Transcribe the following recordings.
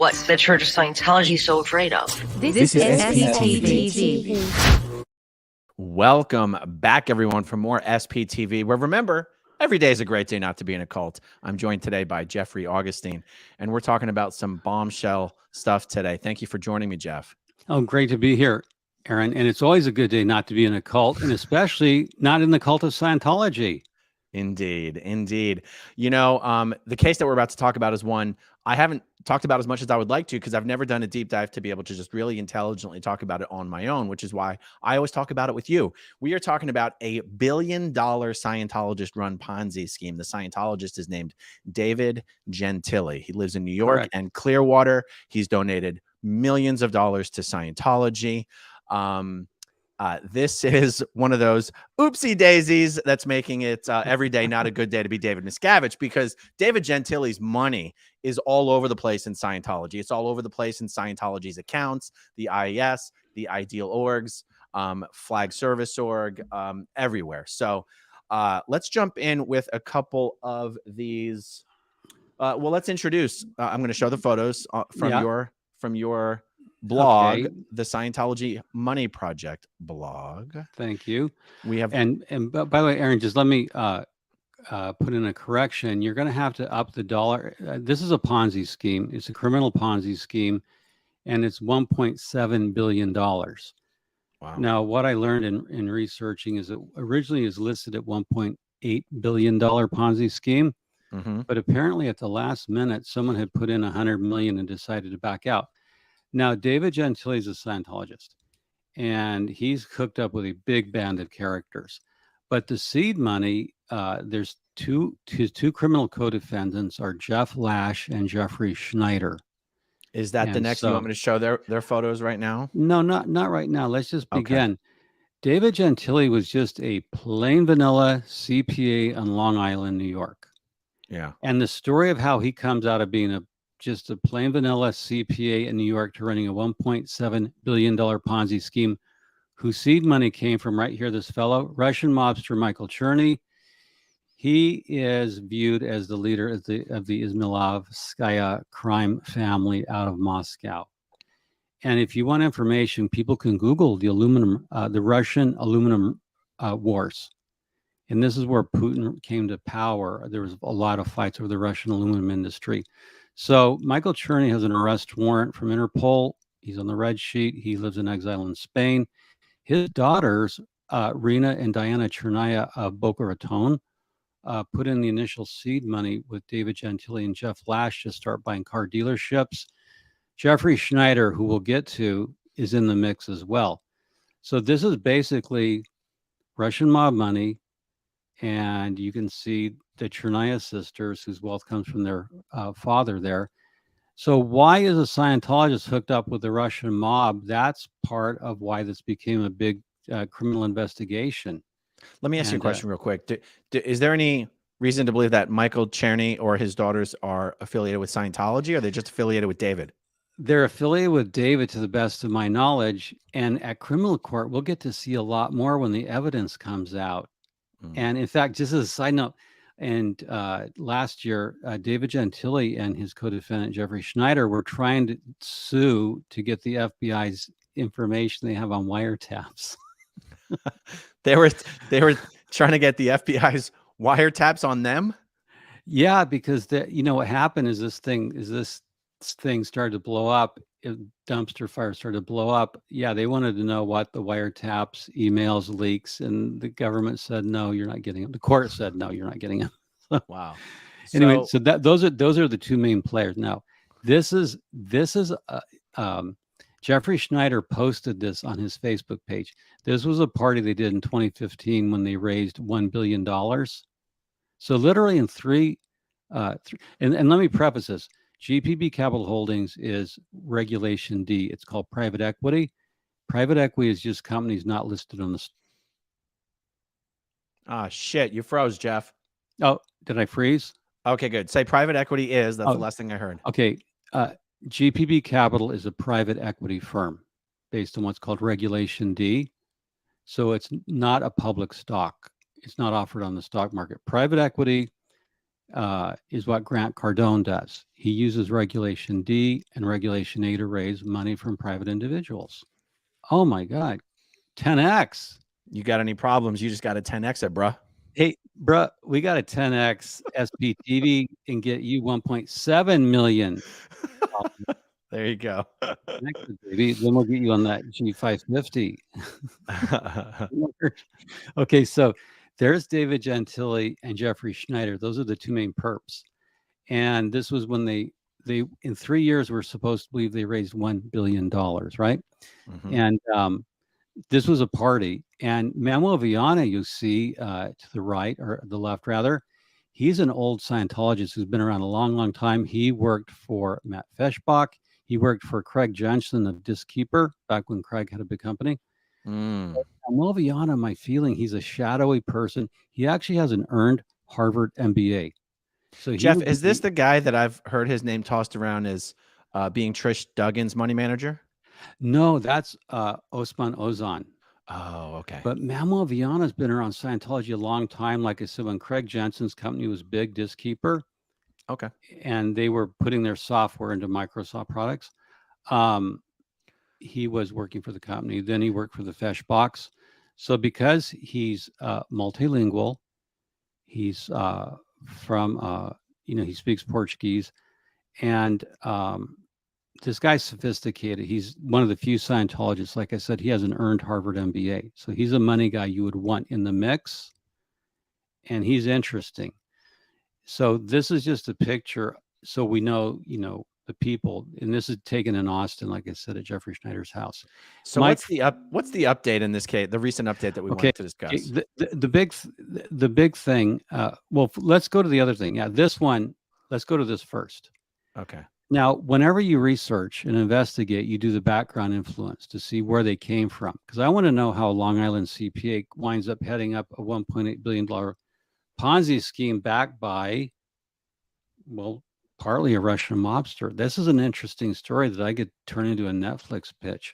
What's the Church of Scientology so afraid of? This is SPTV. Welcome back, everyone, for more SPTV, where remember, every day is a great day not to be in a cult. I'm joined today by Jeffrey Augustine, and we're talking about some bombshell stuff today. Thank you for joining me, Jeff. Oh, great to be here, Aaron. And it's always a good day not to be in a cult, and especially not in the cult of Scientology. Indeed, indeed. You know, the case that we're about to talk about is one I haven't talked about as much as I would like to, because I've never done a deep dive to be able to just really intelligently talk about it on my own, which is why I always talk about it with you. We are talking about a $1 billion Scientologist-run Ponzi scheme. The Scientologist is named David Gentili. He lives in New York and Clearwater. He's donated millions of dollars to Scientology. This is one of those oopsie daisies that's making it every day not a good day to be David Miscavige, because David Gentili's money is all over the place in Scientology. It's all over the place in Scientology's accounts, the IES, the Ideal Orgs, Flag Service Org, everywhere. So let's jump in with a couple of these. Well, let's introduce. I'm going to show the photos from your blog, the Scientology Money Project blog. Thank you. We have, and by the way, Aaron, just let me put in a correction. You're going to have to up the dollar. This is a Ponzi scheme. It's a criminal Ponzi scheme, and it's $1.7 billion. Wow. Now, what I learned in researching is it originally is listed at $1.8 billion Ponzi scheme, but apparently at the last minute, someone had put in $100 million and decided to back out. Now, David Gentili is a Scientologist, and he's hooked up with a big band of characters. But the seed money, there's his two criminal co-defendants are Jeff Lash and Jeffrey Schneider. Is that the next? You want me to show their photos right now? No, not right now. Let's just begin. Okay. David Gentili was just a plain vanilla CPA on Long Island, New York. Yeah. And the story of how he comes out of being just a plain vanilla CPA in New York to running a $1.7 billion Ponzi scheme, whose seed money came from right here, this fellow, Russian mobster Michael Cherny. He is viewed as the leader of the Asmithlevin crime family out of Moscow. And if you want information, people can Google the Russian aluminum wars. And this is where Putin came to power. There was a lot of fights over the Russian aluminum industry. So Michael Cherny has an arrest warrant from Interpol. He's on the red sheet. He lives in exile in Spain. His daughters, Rina and Diana Chernaya of Boca Raton, put in the initial seed money with David Gentili and Jeff Lash to start buying car dealerships. Jeffrey Schneider, who we'll get to, is in the mix as well. So this is basically Russian mob money. And you can see the Chernaya sisters, whose wealth comes from their father there. So why is a Scientologist hooked up with the Russian mob? That's part of why this became a big criminal investigation. Let me ask you a question real quick. Is there any reason to believe that Michael Cherny or his daughters are affiliated with Scientology, or are they just affiliated with David? They're affiliated with David, to the best of my knowledge. And at criminal court, we'll get to see a lot more when the evidence comes out. And in fact, just as a side note, and last year, David Gentili and his co-defendant Jeffrey Schneider were trying to sue to get the FBI's information they have on wiretaps. They were trying to get the FBI's wiretaps on them. Yeah, because what happened is this thing started to blow up. Dumpster fire started to blow up. Yeah, they wanted to know what the wiretaps, emails, leaks, and the government said no, you're not getting them. The court said no, you're not getting them. Wow. Anyway, so those are the two main players. Now, this is Jeffrey Schneider posted this on his Facebook page. This was a party they did in 2015 when they raised $1 billion. So literally in and let me preface this. GPB Capital Holdings is Regulation D. It's called private equity. Private equity is just companies not listed on the. Ah, shit. You froze, Jeff. Oh, did I freeze? Okay, good. Say private equity is. That's the last thing I heard. Okay. GPB Capital is a private equity firm based on what's called Regulation D. So it's not a public stock. It's not offered on the stock market. Private equity is what Grant Cardone does. He uses Regulation D and Regulation A to raise money from private individuals. Oh my God, 10x. You got any problems? You just got to 10x it, bruh. Hey, bruh, we got a 10x SPTV and get you 1.7 million. There you go. Next, baby. Then we'll get you on that G550. Okay, so there's David Gentili and Jeffrey Schneider. Those are the two main perps. And this was when they in 3 years were supposed to believe they raised $1 billion, right? Mhm. And this was a party. And Manuel Viana, you see to the right, or the left rather, he's an old Scientologist who's been around a long, long time. He worked for Matt Feshbach. He worked for Craig Jensen of Diskeeper back when Craig had a big company. Manuel Viana, my feeling, he's a shadowy person. He actually has an earned Harvard MBA. So Jeff, is this the guy that I've heard his name tossed around as being Trish Duggan's money manager? No, that's Osman Ozan. Oh, okay. But Manuel Viana's been around Scientology a long time. Like I said, when Craig Jensen's company was big, Diskeeper, Okay. and they were putting their software into Microsoft products, he was working for the company. Then he worked for the Feshbachs. So because he's multilingual, he's from, he speaks Portuguese, and this guy's sophisticated. He's one of the few Scientologists. Like I said, he has an earned Harvard MBA. So he's a money guy you would want in the mix, and he's interesting. So this is just a picture. So we know, the people, and this is taken in Austin, like I said, at Jeffrey Schneider's house. So what's the update in this case? The recent update that we wanted to discuss. The big thing. Well, let's go to the other thing. Yeah, this one. Let's go to this first. Okay. Now, whenever you research and investigate, you do the background influence to see where they came from. Because I want to know how Long Island CPA winds up heading up a $1.8 billion Ponzi scheme backed by, well, partly a Russian mobster. This is an interesting story that I could turn into a Netflix pitch.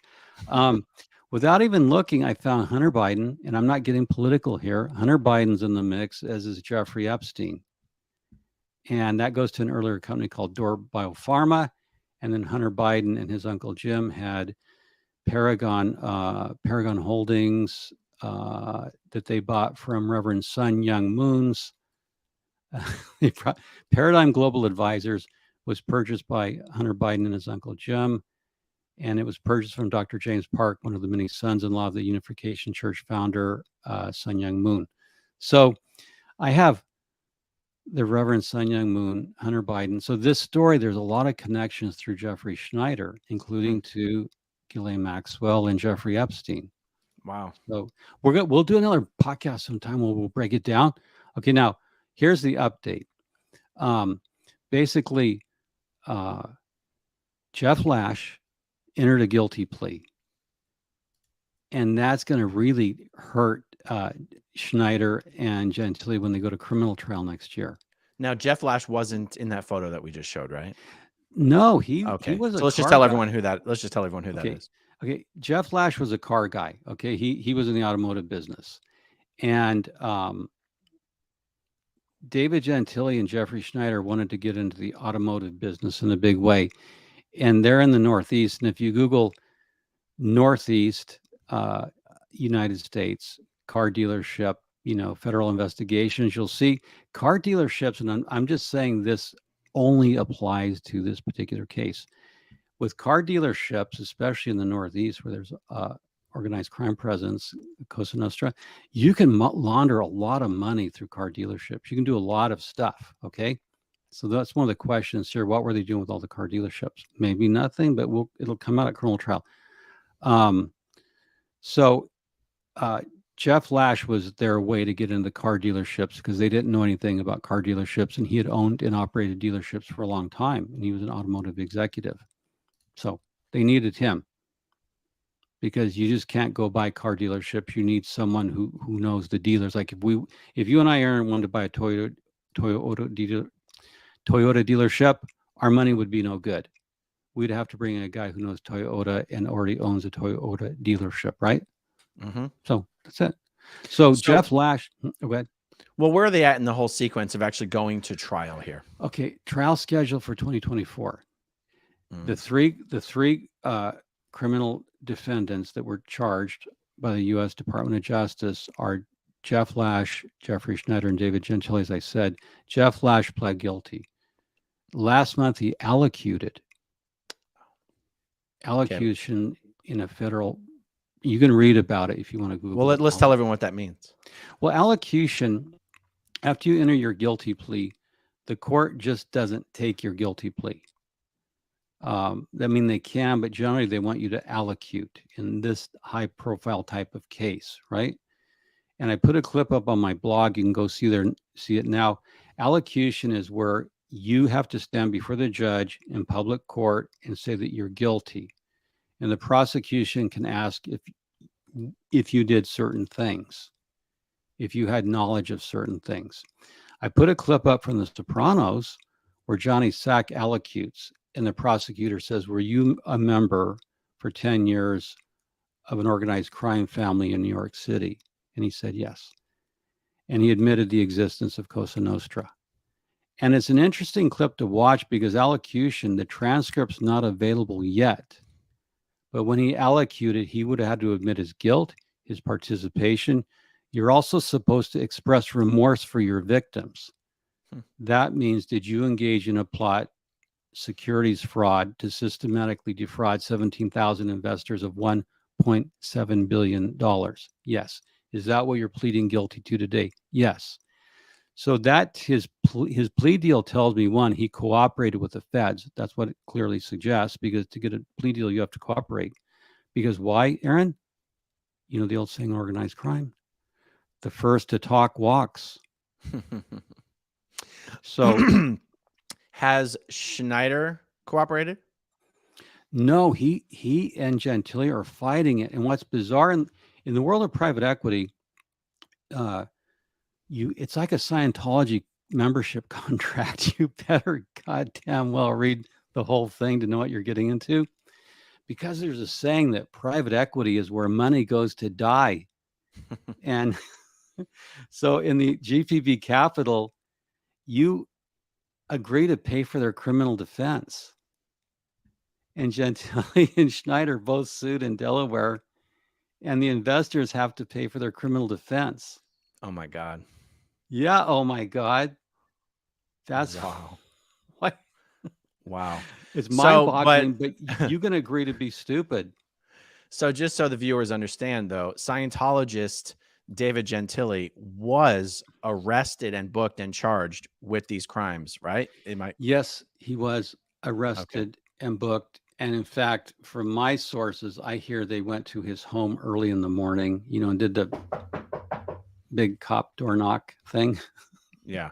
Without even looking, I found Hunter Biden, and I'm not getting political here. Hunter Biden's in the mix, as is Jeffrey Epstein. And that goes to an earlier company called Door Biopharma. And then Hunter Biden and his uncle Jim had Paragon Holdings that they bought from Reverend Sun Young Moon's. Paradigm Global Advisors was purchased by Hunter Biden and his uncle Jim. And it was purchased from Dr. James Park, one of the many sons-in-law of the Unification Church founder, Sun Young Moon. So I have the Reverend Sun Young Moon, Hunter Biden. So this story, there's a lot of connections through Jeffrey Schneider, including to Ghislaine Maxwell and Jeffrey Epstein. Wow. So we'll do another podcast sometime where we'll break it down. Okay, now here's the update. Basically, Jeff Lash entered a guilty plea, and that's going to really hurt Schneider and Gentili when they go to criminal trial next year. Now, Jeff Lash wasn't in that photo that we just showed, right? No, he was. So let's just tell everyone who that. Let's just tell everyone who that is. Okay, Jeff Lash was a car guy. Okay, he was in the automotive business, and David Gentili and Jeffrey Schneider wanted to get into the automotive business in a big way, and they're in the Northeast. And if you Google Northeast United States car dealership, federal investigations, you'll see car dealerships. And I'm just saying this only applies to this particular case. With car dealerships, especially in the Northeast, where there's organized crime presence, Cosa Nostra, you can launder a lot of money through car dealerships. You can do a lot of stuff. Okay. So that's one of the questions here. What were they doing with all the car dealerships? Maybe nothing, but it'll come out at criminal trial. So Jeff Lash was their way to get into the car dealerships because they didn't know anything about car dealerships, and he had owned and operated dealerships for a long time, and he was an automotive executive. So they needed him because you just can't go buy car dealerships. You need someone who knows the dealers. Like if you and I, Aaron, wanted to buy a Toyota dealership, our money would be no good. We'd have to bring in a guy who knows Toyota and already owns a Toyota dealership, right? Mm-hmm. So that's it. So Jeff Lash, go ahead. Well, where are they at in the whole sequence of actually going to trial here? Okay, trial schedule for 2024. Mm. The three criminal defendants that were charged by the U.S. Department of Justice are Jeff Lash, Jeffrey Schneider, and David Gentile. As I said, Jeff Lash pled guilty. Last month, he allocuted. Allocution in a federal. You can read about it if you want to Google. Well, let's tell everyone what that means. Well, allocution, after you enter your guilty plea, the court just doesn't take your guilty plea. I mean, they can, but generally they want you to allocute in this high profile type of case, right? And I put a clip up on my blog. You can go see it now. Allocution is where you have to stand before the judge in public court and say that you're guilty. And the prosecution can ask if you did certain things, if you had knowledge of certain things. I put a clip up from The Sopranos where Johnny Sack allocutes, and the prosecutor says, were you a member for 10 years of an organized crime family in New York City? And he said yes. And he admitted the existence of Cosa Nostra. And it's an interesting clip to watch because allocution, the transcript's not available yet. But when he allocuted, he would have had to admit his guilt, his participation. You're also supposed to express remorse for your victims. That means, did you engage in a plot, securities fraud, to systematically defraud 17,000 investors of $1.7 billion? Yes. Is that what you're pleading guilty to today? Yes. So that his plea deal tells me, one, he cooperated with the feds. That's what it clearly suggests, because to get a plea deal, you have to cooperate. Because why, Aaron? You know the old saying, organized crime. The first to talk walks. So has Schneider cooperated? No, he and Gentile are fighting it. And what's bizarre in the world of private equity, it's like a Scientology membership contract. You better goddamn well read the whole thing to know what you're getting into. Because there's a saying that private equity is where money goes to die. And so in the GPB Capital, you agree to pay for their criminal defense. And Gentile and Schneider both sued in Delaware, and the investors have to pay for their criminal defense. Oh my God. Yeah. Oh my God. That's wow. What? Wow. It's mind-boggling, but you can agree to be stupid. So just so the viewers understand, though, Scientologist David Gentile was arrested and booked and charged with these crimes, right? Yes, he was arrested and booked. And in fact, from my sources, I hear they went to his home early in the morning, and did the big cop door knock thing. Yeah.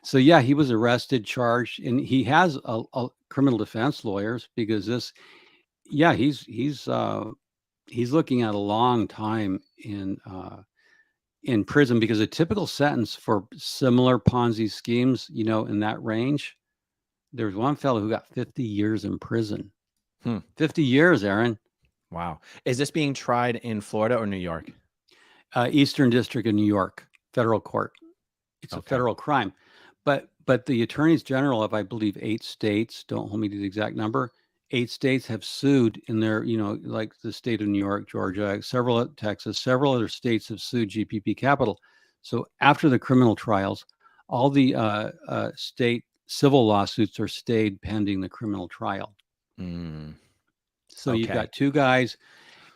So yeah, he was arrested, charged, and he has a criminal defense lawyers because he's looking at a long time in prison, because a typical sentence for similar Ponzi schemes, in that range, there's one fellow who got 50 years in prison. 50 years, Aaron. Wow. Is this being tried in Florida or New York? Eastern District of New York, federal court. It's a federal crime. But the attorneys general of, I believe, 8 states, don't hold me to the exact number, 8 states have sued in their, like the state of New York, Georgia, Texas, several other states have sued GPP Capital. So after the criminal trials, all the state civil lawsuits are stayed pending the criminal trial. So you've got 2 guys,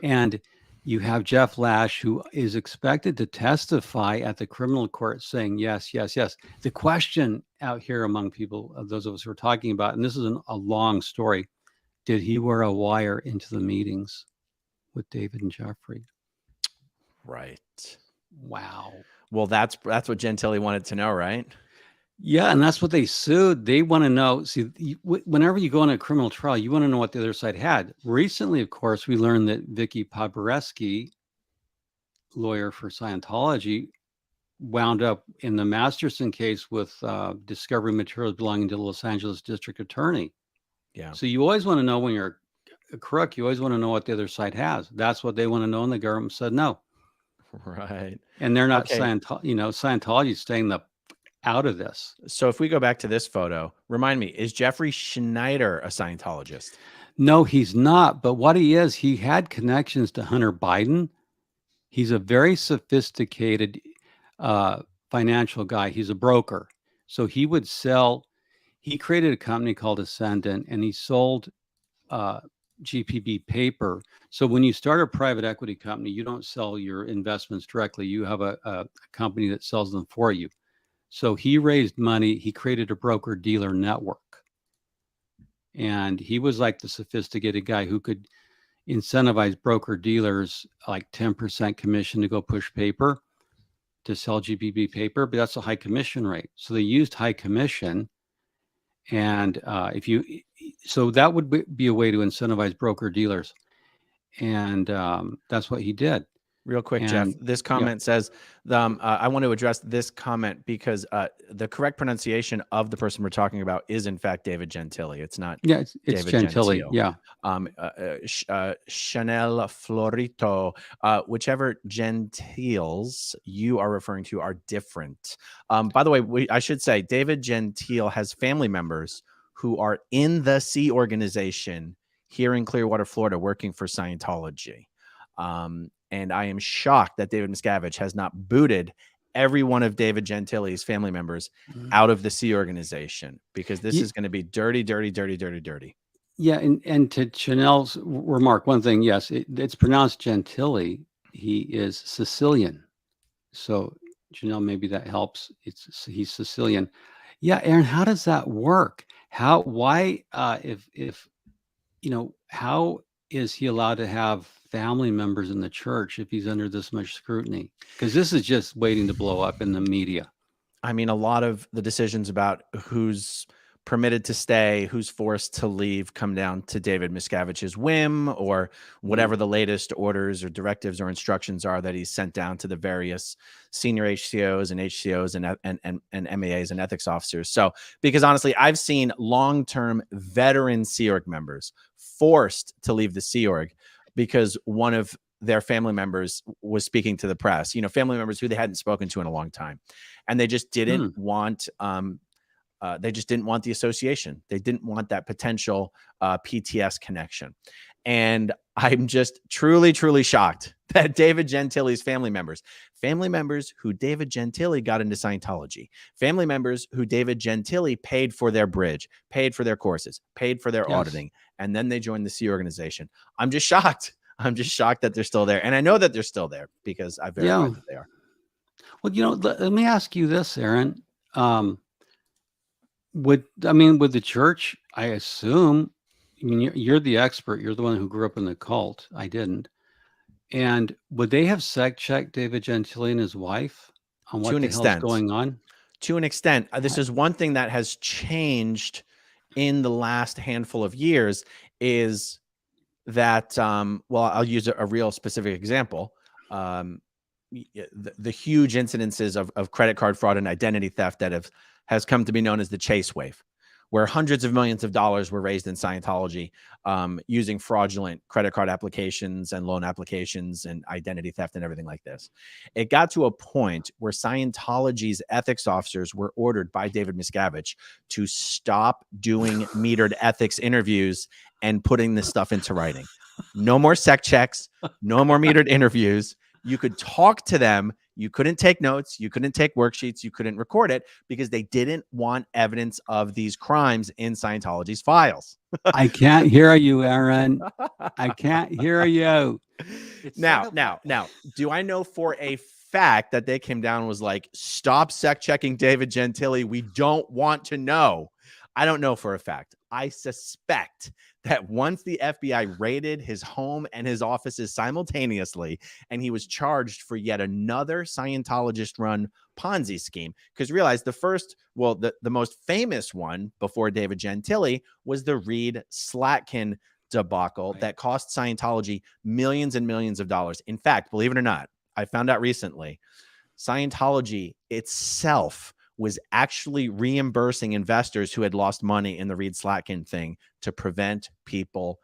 and you have Jeff Lash, who is expected to testify at the criminal court saying, yes, yes, yes. The question out here among people, those of us who are talking about, and this is a long story, did he wear a wire into the meetings with David and Jeffrey? Right. Wow. Well, that's what Gentile wanted to know, right? Yeah, and that's what they sued. They want to know. See, whenever you go on a criminal trial, you want to know what the other side had. Recently, of course, we learned that Vicky Poboreski, lawyer for Scientology, wound up in the Masterson case with discovery materials belonging to the Los Angeles district attorney. Yeah. So you always want to know, when you're a crook, you always want to know what the other side has. That's what they want to know, and the government said no. Right. And they're not Okay. Scientology is staying out of this. So if we go back to this photo, remind me, is Jeffrey Schneider a Scientologist? No, he's not. But what he is, he had connections to Hunter Biden. He's a very sophisticated financial guy. He's a broker. So he created a company called Ascendant, and he sold GPB paper. So when you start a private equity company, you don't sell your investments directly. You have a company that sells them for you. So he raised money. He created a broker dealer network. And he was like the sophisticated guy who could incentivize broker dealers like 10% commission to go push paper to sell GPB paper, but that's a high commission rate. So they used high commission. And so that would be a way to incentivize broker dealers. And that's what he did. Real quick, Jeff, this comment says, I want to address this comment because the correct pronunciation of the person we're talking about is, in fact, David Gentile. It's not. Yeah, it's David Gentile. Yeah. Chanel Florito, whichever Gentiles you are referring to are different. By the way, I should say David Gentile has family members who are in the Sea organization here in Clearwater, Florida, working for Scientology. And I am shocked that David Miscavige has not booted every one of David Gentile's family members out of the Sea organization, because this is going to be dirty, dirty, dirty, dirty, dirty. Yeah. And to Chanel's remark, one thing, yes, it's pronounced Gentile. He is Sicilian. So Chanel, maybe that helps. He's Sicilian. Yeah. Aaron, how does that work? How is he allowed to have family members in the church if he's under this much scrutiny? Because this is just waiting to blow up in the media. I mean, a lot of the decisions about who's permitted to stay, who's forced to leave, come down to David Miscavige's whim, or whatever the latest orders or directives or instructions are that he's sent down to the various senior HCOs and HCOs and MAAs and ethics officers. So, because honestly, I've seen long-term veteran Sea Org members forced to leave the Sea Org because one of their family members was speaking to the press, family members who they hadn't spoken to in a long time. And they just didn't want, the association. They didn't want that potential PTS connection. And I'm just truly, truly shocked that David Gentile's family members who David Gentile got into Scientology, family members who David Gentile paid for their bridge, paid for their courses, paid for their auditing, and then they joined the Sea organization. I'm just shocked. I'm just shocked that they're still there. And I know that they're still there because I've verified that they are. Well, let me ask you this, Aaron. Would the church, I assume, you're the expert. You're the one who grew up in the cult. I didn't. And would they have checked David Gentile and his wife on what the hell's going on? To an extent. This is one thing that has changed in the last handful of years is that, I'll use a real specific example. The huge incidences of credit card fraud and identity theft that has come to be known as the Chase Wave, where hundreds of millions of dollars were raised in Scientology using fraudulent credit card applications and loan applications and identity theft and everything like this. It got to a point where Scientology's ethics officers were ordered by David Miscavige to stop doing metered ethics interviews and putting this stuff into writing. No more sec checks, no more metered interviews. You could talk to them. You couldn't take notes. You couldn't take worksheets. You couldn't record it because they didn't want evidence of these crimes in Scientology's files. I can't hear you, Aaron. I can't hear you. Now, do I know for a fact that they came down and was like, stop sec checking David Gentile? We don't want to know. I don't know for a fact. I suspect that once the FBI raided his home and his offices simultaneously, and he was charged for yet another Scientologist-run Ponzi scheme, because realize the most famous one before David Gentile was the Reed Slatkin debacle that cost Scientology millions and millions of dollars. In fact, believe it or not, I found out recently, Scientology itself was actually reimbursing investors who had lost money in the Reed Slatkin thing to prevent people,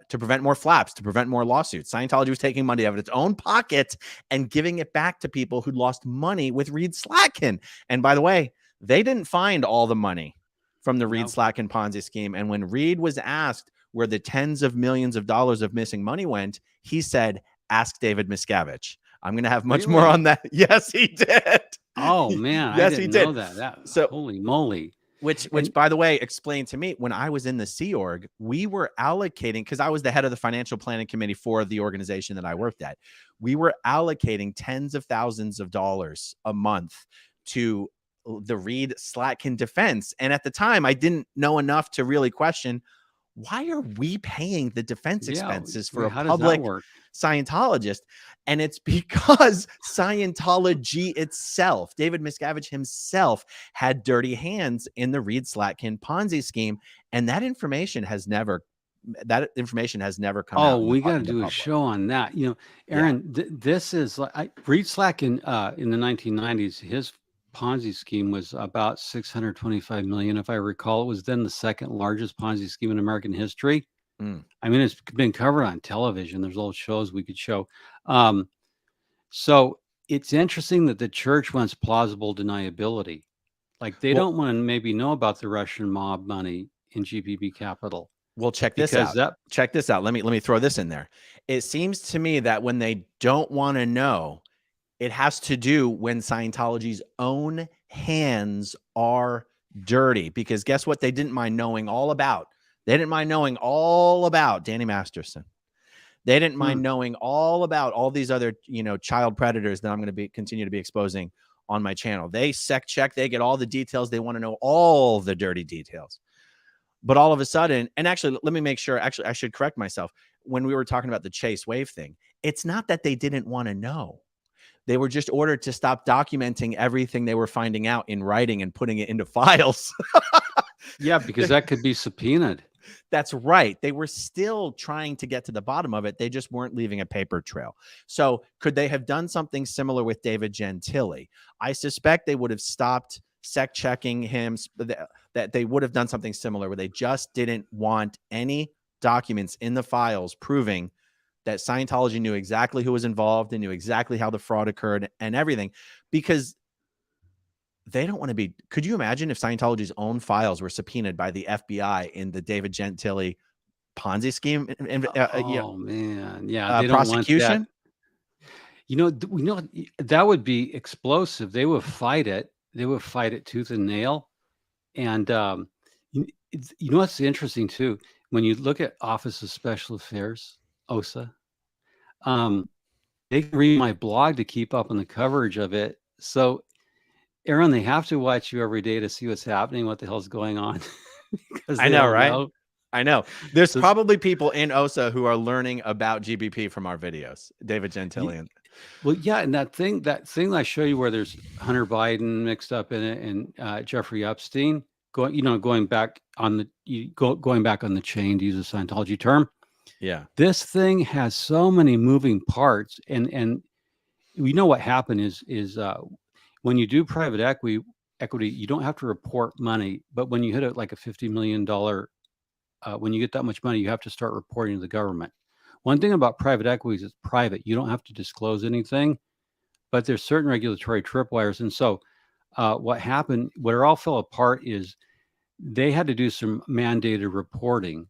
to prevent more flaps, to prevent more lawsuits. Scientology was taking money out of its own pocket and giving it back to people who lost money with Reed Slatkin. And by the way, they didn't find all the money from the Reed Slatkin Ponzi scheme. And when Reed was asked where the tens of millions of dollars of missing money went, he said, "Ask David Miscavige." I'm going to have much more on that. Yes, he did. Oh man, yes, I didn't he did. know that. So holy moly. Which, by the way, explained to me when I was in the Sea Org, we were allocating, because I was the head of the financial planning committee for the organization that I worked at. We were allocating tens of thousands of dollars a month to the Reed Slatkin defense. And at the time, I didn't know enough to really question, why are we paying the defense expenses for a public Scientologist? And it's because Scientology itself, David Miscavige himself, had dirty hands in the Reed Slatkin Ponzi scheme. And that information has never come out. Oh, we got to do a show on that. You know, Aaron, this is like Reed Slatkin in the 1990s, his Ponzi scheme was about $625 million. If I recall, it was then the second largest Ponzi scheme in American history. I mean, it's been covered on television. There's old shows we could show. So it's interesting that the church wants plausible deniability. Like they don't want to maybe know about the Russian mob money in GBP capital. Well, check this out. Check this out. Let me throw this in there. It seems to me that when they don't want to know, it has to do when Scientology's own hands are dirty. Because guess what? They didn't mind knowing all about. They didn't mind knowing all about Danny Masterson. They didn't mind knowing all about all these other, child predators that I'm going to continue to be exposing on my channel. They sec check. They get all the details. They want to know all the dirty details. But all of a sudden, and actually, let me make sure. Actually, I should correct myself. When we were talking about the Chase Wave thing, it's not that they didn't want to know. They were just ordered to stop documenting everything they were finding out in writing and putting it into files. Yeah, because that could be subpoenaed. That's right. They were still trying to get to the bottom of it. They just weren't leaving a paper trail. So could they have done something similar with David Gentili? I suspect they would have stopped sec checking him, that they would have done something similar where they just didn't want any documents in the files proving that Scientology knew exactly who was involved and knew exactly how the fraud occurred and everything, because they don't want to be. Could you imagine if Scientology's own files were subpoenaed by the FBI in the David Gentili Ponzi scheme? Man, yeah, they don't prosecution. Want that. That would be explosive. They would fight it. They would fight it tooth and nail. And what's interesting too, when you look at Office of Special Affairs, OSA, they can read my blog to keep up on the coverage of it. So Aaron, they have to watch you every day to see what's happening, what the hell's going on. I know, right? I know. There's probably people in OSA who are learning about GBP from our videos, David Gentili. Well, yeah, and that thing I show you where there's Hunter Biden mixed up in it and Jeffrey Epstein going back on the chain, to use a Scientology term. Yeah, this thing has so many moving parts, and we know what happened is when you do private equity, you don't have to report money, but when you hit like a $50 million, when you get that much money, you have to start reporting to the government. One thing about private equity is it's private. You don't have to disclose anything, but there's certain regulatory tripwires. And so what happened, where it all fell apart is they had to do some mandated reporting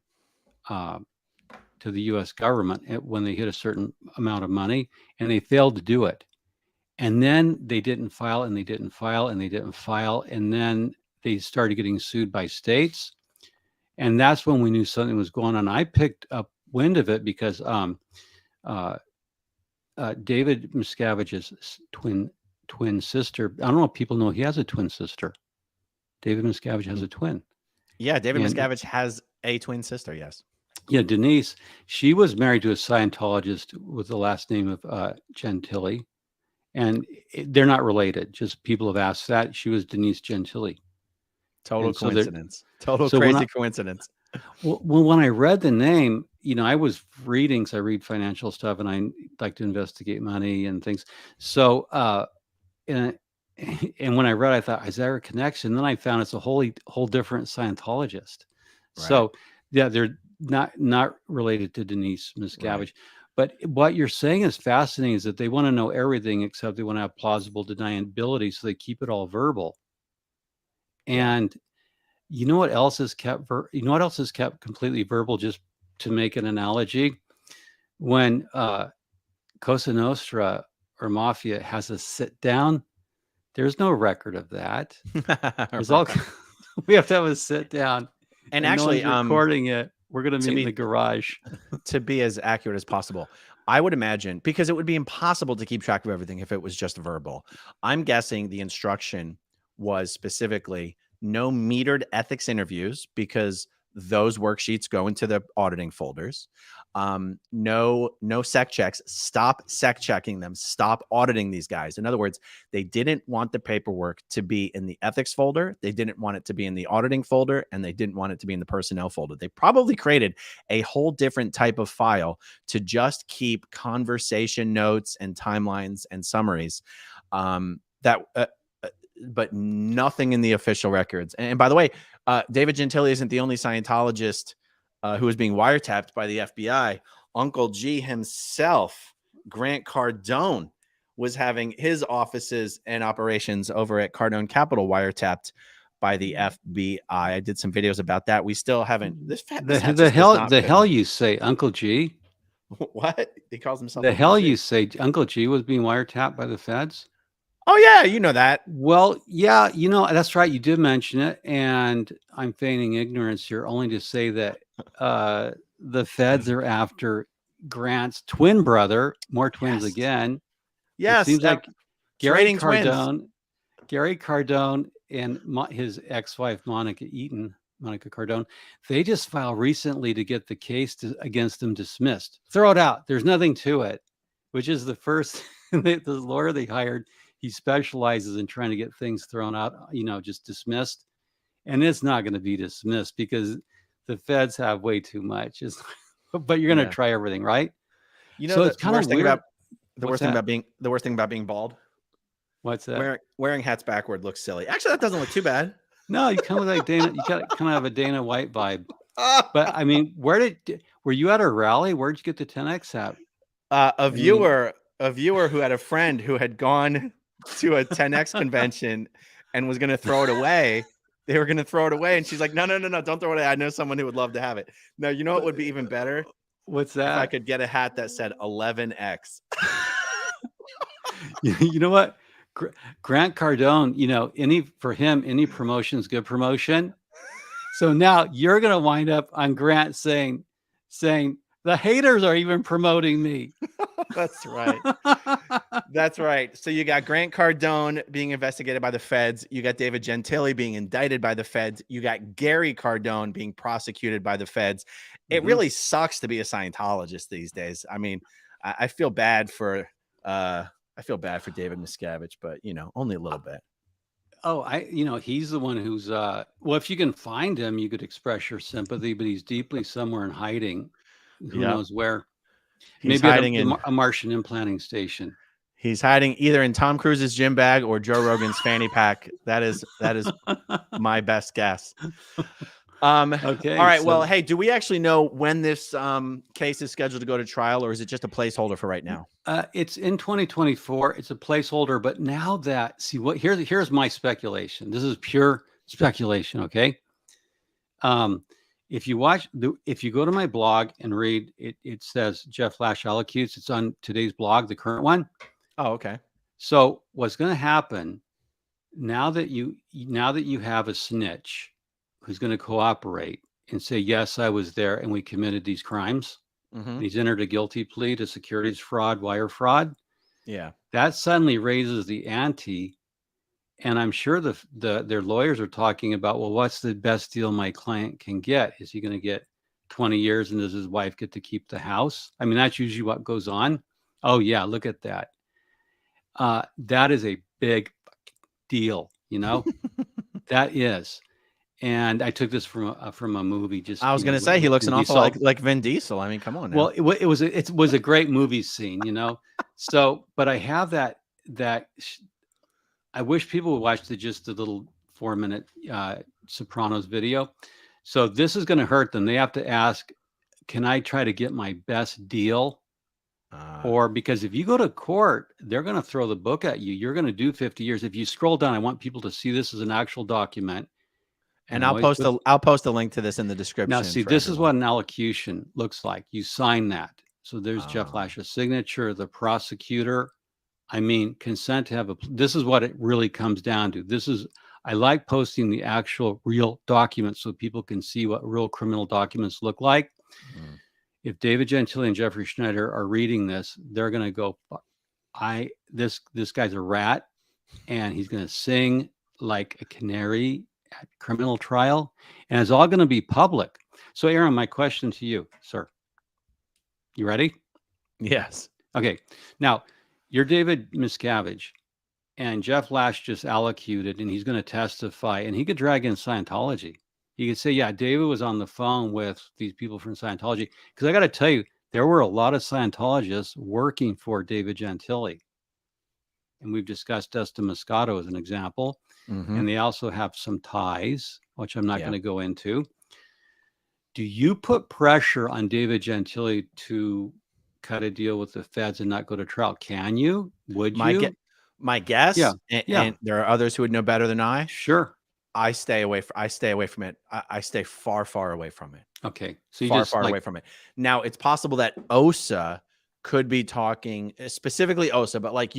to the U.S. government when they hit a certain amount of money, and they failed to do it. And then they didn't file, and they didn't file, and they didn't file. And then they started getting sued by states. And that's when we knew something was going on. I picked up wind of it because David Miscavige's twin sister, I don't know if people know he has a twin sister. David Miscavige has a twin. Yeah, David Miscavige has a twin sister, yes. Yeah, Denise, she was married to a Scientologist with the last name of Gentili. And they're not related. Just people have asked that. She was Denise Gentili. Total coincidence. Total crazy coincidence. Well, when I read the name, I was reading, because I read financial stuff and I like to investigate money and things. So, and when I read, I thought, is there a connection? Then I found it's a whole different Scientologist. Right. So, yeah, not related to Denise Miscavige. But what you're saying is fascinating, is that they want to know everything except they want to have plausible deniability, so they keep it all verbal. And you know what else is kept completely verbal, just to make an analogy? When Cosa Nostra or Mafia has a sit down, there's no record of that. There's all we have to have a sit down. And actually, no one's recording it. We're going to meet in the garage. To be as accurate as possible, I would imagine, because it would be impossible to keep track of everything if it was just verbal. I'm guessing the instruction was specifically no metered ethics interviews, because those worksheets go into the auditing folders. No sec checks. Stop sec checking them. Stop auditing these guys. In other words, they didn't want the paperwork to be in the ethics folder. They didn't want it to be in the auditing folder, and they didn't want it to be in the personnel folder. They probably created a whole different type of file to just keep conversation notes and timelines and summaries. But nothing in the official records. And by the way, David Gentile isn't the only Scientologist who is being wiretapped by the FBI. Uncle G himself, Grant Cardone, was having his offices and operations over at Cardone Capital wiretapped by the FBI. I did some videos about that. We still haven't. The hell you say, Uncle G? What? He calls himself. The hell you say, Uncle G was being wiretapped by the feds? Oh yeah, you know that. Well, yeah, that's right. You did mention it, and I'm feigning ignorance here, only to say that the feds are after Grant's twin brother, more twins again. Yes, it seems like Gary Cardone and his ex-wife Monica Cardone, they just filed recently to get the case against them dismissed. Throw it out. There's nothing to it, which is the first. The lawyer they hired, he specializes in trying to get things thrown out, just dismissed. And it's not going to be dismissed because the feds have way too much. But you're going to try everything, right? So it's kind of weird. The worst thing about being bald. What's that? Wearing hats backward looks silly. Actually, that doesn't look too bad. No, you kind of like Dana. You got kind of have a Dana White vibe. But I mean, were you at a rally? Where'd you get the 10X hat? A viewer who had a friend who had gone to a 10X convention and was going to throw it away. They were going to throw it away. And she's like, no, don't throw it away. I know someone who would love to have it. No, you know what would be even better? What's that? If I could get a hat that said 11X. You know what? Grant Cardone, any promotion is good promotion. So now you're going to wind up on Grant saying the haters are even promoting me. That's right. That's right. So you got Grant Cardone being investigated by the feds. You got David Gentile being indicted by the feds. You got Gary Cardone being prosecuted by the feds. It really sucks to be a Scientologist these days. I mean, I feel bad for David Miscavige, but only a little bit. Oh, he's the one who's well, if you can find him, you could express your sympathy, but he's deeply somewhere in hiding. Who knows where? He's maybe hiding in a Martian implanting station. He's hiding either in Tom Cruise's gym bag or Joe Rogan's fanny pack. That is my best guess. Okay. All right. Well, hey, do we actually know when this case is scheduled to go to trial, or is it just a placeholder for right now? It's in 2024. It's a placeholder, but now that here's my speculation. This is pure speculation. Okay. If you go to my blog and read it, it says Jeff Lash allocutes. It's on today's blog, the current one. Oh, okay. So what's going to happen now that you have a snitch who's going to cooperate and say, yes, I was there and we committed these crimes. Mm-hmm. He's entered a guilty plea to securities fraud, wire fraud. Yeah. That suddenly raises the ante. And I'm sure their lawyers are talking about, well, what's the best deal my client can get? Is he going to get 20 years and does his wife get to keep the house? I mean, that's usually what goes on. Oh, yeah, look at that. That is a big deal, that is. And I took this from a movie. I was going to say he looks an awful like Vin Diesel. I mean, come on now. Well, it was a great movie scene, So, but I have that. I wish people would watch just the little 4-minute Sopranos video. So this is going to hurt them. They have to ask can I try to get my best deal? Uh, Or because if you go to court, they're going to throw the book at you. You're going to do 50 years. If you scroll down, I want people to see this as an actual document. and I'll post a link to this in the description. Now, see, this is what an allocution looks like. You sign that. So there's Jeff Lash's signature, the prosecutor. I mean, consent to have this is what it really comes down to. I like posting the actual real documents so people can see what real criminal documents look like. Mm. If David Gentile and Jeffrey Schneider are reading this, they're going to go, this guy's a rat, and he's going to sing like a canary at criminal trial, and it's all going to be public. So, Aaron, my question to you, sir. You ready? Yes. Okay. Now, you're David Miscavige, and Jeff Lash just allocated, and he's going to testify, and he could drag in Scientology. He could say, yeah, David was on the phone with these people from Scientology. Because I got to tell you, there were a lot of Scientologists working for David Gentile. And we've discussed Dustin Moscato as an example. Mm-hmm. And they also have some ties, which I'm not going to go into. Do you put pressure on David Gentile to cut a deal with the feds and not go to trial? Can you? Would you? My guess, and there are others who would know better than I. Sure. I stay away from it. I stay far away from it. Okay. So you far away from it. Now, it's possible that OSA could be talking, specifically OSA, but like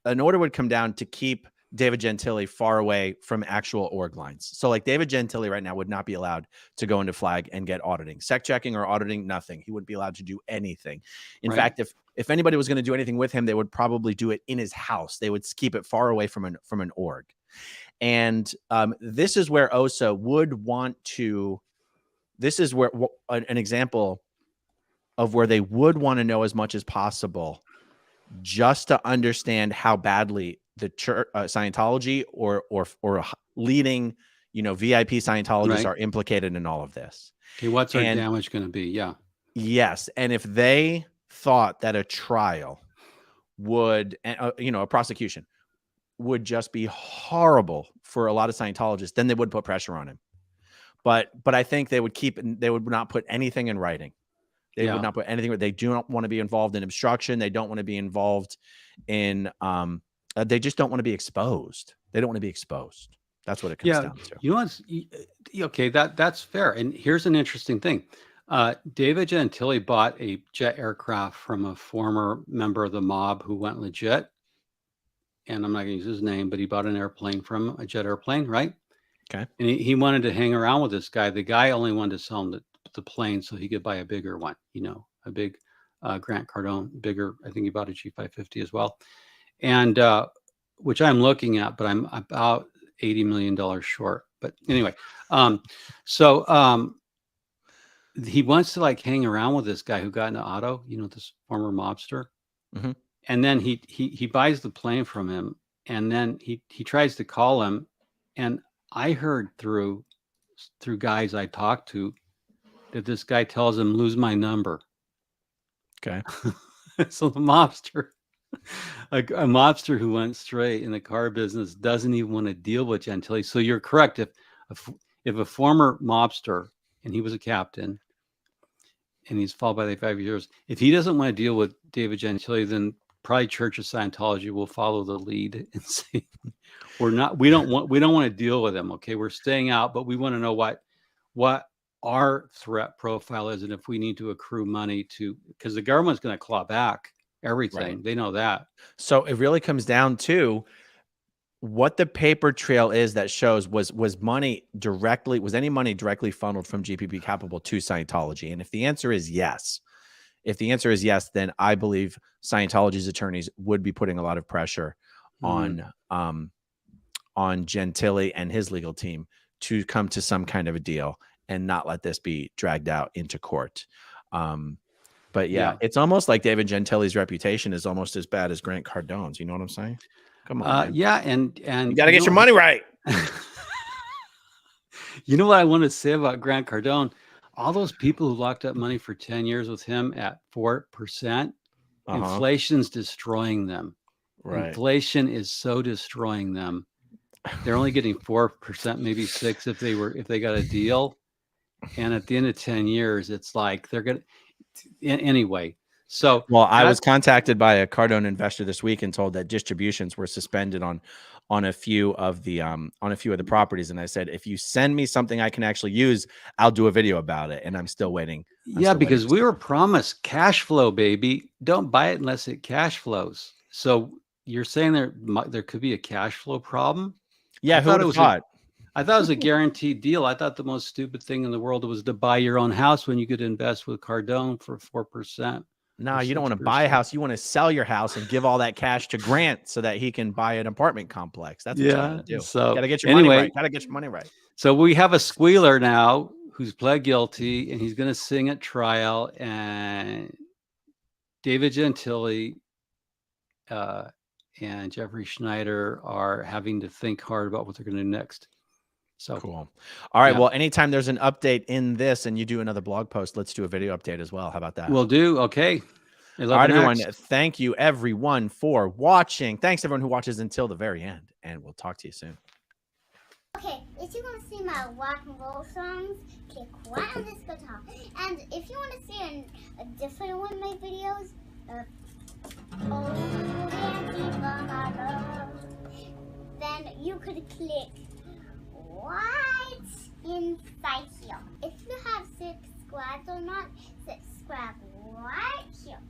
an order would come down to keep David Gentile far away from actual org lines. So like David Gentile right now would not be allowed to go into Flag and get auditing, sec checking or auditing, nothing. He wouldn't be allowed to do anything. In fact, if anybody was going to do anything with him, they would probably do it in his house. They would keep it far away from an org. And this is where OSA would want to, this is where an example of where they would want to know as much as possible just to understand how badly the church, Scientology or leading, VIP Scientologists are implicated in all of this. Okay, what's our damage going to be? Yeah. Yes. And if they thought that a trial would, a prosecution would just be horrible for a lot of Scientologists, then they would put pressure on him. But I think they would not put anything in writing. They would not put anything. They do not want to be involved in obstruction. They don't want to be involved in, they just don't want to be exposed. They don't want to be exposed. That's what it comes down to. You know what's, okay, that's fair. And here's an interesting thing. David Gentile bought a jet aircraft from a former member of the mob who went legit. And I'm not going to use his name, but he bought an airplane from a jet airplane, right? Okay. And he wanted to hang around with this guy. The guy only wanted to sell him the plane so he could buy a bigger one, a big Grant Cardone, bigger. I think he bought a G550 as well. And which I'm looking at, but I'm about $80 million short. But anyway, he wants to like hang around with this guy who got into auto, this former mobster. Mm-hmm. And then he buys the plane from him, and then he tries to call him. And I heard through guys I talked to that this guy tells him, lose my number. Okay. So the mobster, a mobster who went straight in the car business, doesn't even want to deal with Gentile. So you're correct. If a former mobster, and he was a captain, and he's followed by the 5 years, if he doesn't want to deal with David Gentile, then probably Church of Scientology will follow the lead and say, we don't want to deal with them. Okay. We're staying out, but we want to know what our threat profile is. And if we need to accrue money because the government's going to claw back everything. Right. They know that. So it really comes down to what the paper trail is that shows was any money directly funneled from GPP Capital to Scientology? And if the answer is yes, then I believe Scientology's attorneys would be putting a lot of pressure on Gentile and his legal team to come to some kind of a deal and not let this be dragged out into court. But it's almost like David Gentile's reputation is almost as bad as Grant Cardone's. You know what I'm saying? Come on. And you got to get your money right. You know what I want to say about Grant Cardone? All those people who locked up money for 10 years with him at 4%, inflation's destroying them. Right. Inflation is so destroying them. They're only getting 4%, maybe 6% if they got a deal. And at the end of 10 years, it's like they're going to, anyway. So, well, I was contacted by a Cardone investor this week and told that distributions were suspended on a few of the properties. And I said, if you send me something I can actually use, I'll do a video about it. And I'm still waiting. Because we were promised cash flow, baby. Don't buy it unless it cash flows. So you're saying there could be a cash flow problem? Yeah, who would have thought? I thought it was a guaranteed deal. I thought the most stupid thing in the world was to buy your own house when you could invest with Cardone for 4%. No, you don't want to buy a house. You want to sell your house and give all that cash to Grant so that he can buy an apartment complex. That's what you want to do. So got to get your money right. Got to get your money right. So we have a squealer now who's pled guilty, and he's going to sing at trial. And David Gentile and Jeffrey Schneider are having to think hard about what they're going to do next. So cool. All right. Well, anytime there's an update in this and you do another blog post, let's do a video update as well. How about that? We'll do. Okay. All right, everyone. Thank you, everyone, for watching. Thanks, everyone who watches until the very end. And we'll talk to you soon. Okay, if you want to see my rock and roll songs, click right on this guitar. And if you want to see a different one of my videos, then you could click right inside here. If you have subscribed or not, subscribe right here.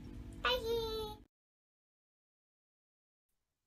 Bye.